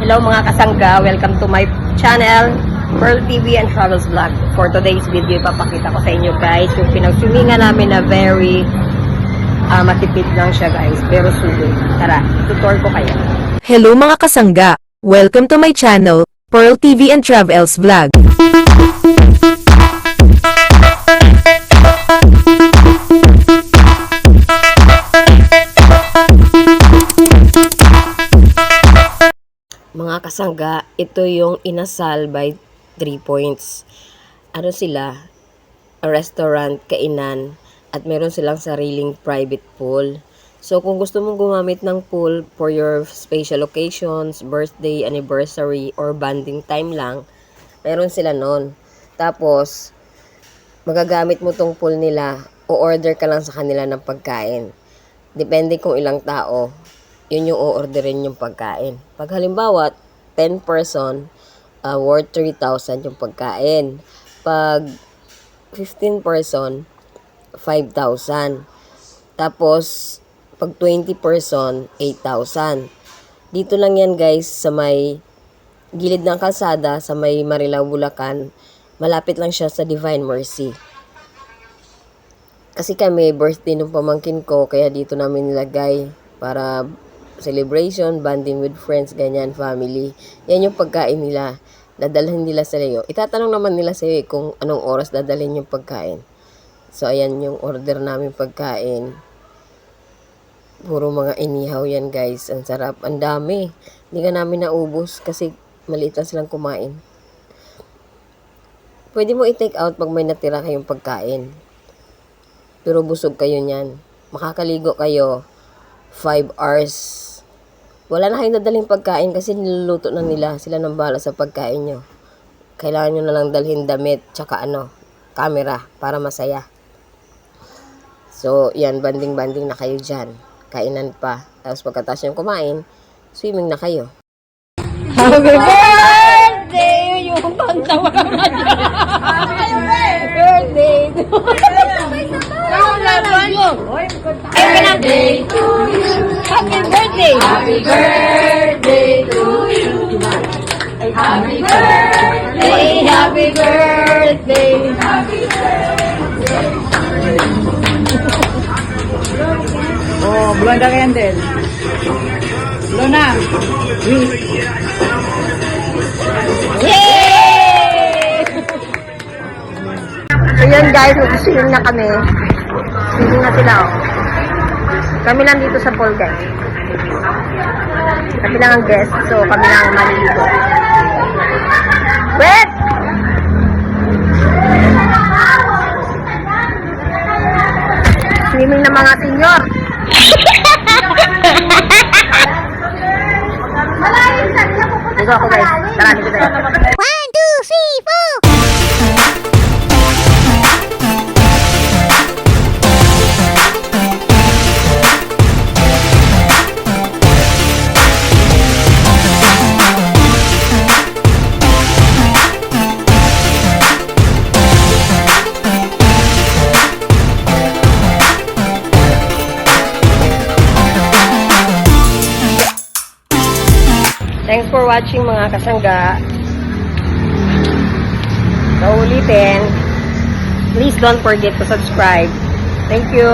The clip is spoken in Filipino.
Hello mga kasangga, welcome to my channel, Pearl TV and Travels Vlog. For today's video, ipapakita ko sa inyo guys yung pinag-swimingan namin na very matipid lang siya guys, pero sulit. Tara, tutor ko kayo. Hello mga kasangga, welcome to my channel, Pearl TV and Travels Vlog. Mga kasangga, ito yung inasal by 3 points. Ano sila? A restaurant, kainan, at meron silang sariling private pool. So, kung gusto mong gumamit ng pool for your special occasions, birthday, anniversary, or bonding time lang, meron sila nun. Tapos, magagamit mo tong pool nila, o-order ka lang sa kanila ng pagkain. Depende kung ilang tao, yun yung o-orderin yung pagkain. Pag halimbawa, 10 person, worth 3,000 yung pagkain. Pag 15 person, 5,000. Tapos, pag 20 person, 8,000. Dito lang yan guys, sa may gilid ng kalsada, sa may Marilao, Bulacan. Malapit lang siya sa Divine Mercy. Kasi kami, birthday ng pamangkin ko, kaya dito namin nilagay para celebration, bonding with friends, ganyan, family. Yan yung pagkain nila. Dadalhin nila sa iyo. Itatanong naman nila sa iyo kung anong oras dadalhin yung pagkain. So, ayan yung order namin pagkain. Puro mga inihaw yan, guys. Ang sarap. Ang dami. Hindi ka namin naubos kasi maliit lang silang kumain. Pwede mo i-take out pag may natira kayong pagkain. Pero busog kayo niyan. Makakaligo kayo 5 hours. Wala na kayong dadaling pagkain kasi niluluto na nila. Sila nang bahala sa pagkain nyo. Kailangan nyo na lang dalhin damit tsaka camera para masaya. So, yan, banding-banding na kayo dyan. Kainan pa. Tapos pagkatapos nyo kumain, swimming na kayo. Happy birthday! Yung pantawa ka dyan. Happy birthday! Happy birthday to you. Happy birthday! Happy birthday to you. Happy birthday! Happy birthday! Happy birthday! Oh, blow the candle. Blow na. Yay! So yun guys, mag-swimming na kami. Swimming na sila Kami lang dito sa pool guys. Kami lang ang guest, so kami lang ang maliligo. Wait! Swimming na mga senyor. Ligo ako guys. Tara, ligo tayo. 1, 2, 3, 4! Thanks for watching mga kasangga. So ulitin, please don't forget to subscribe. Thank you.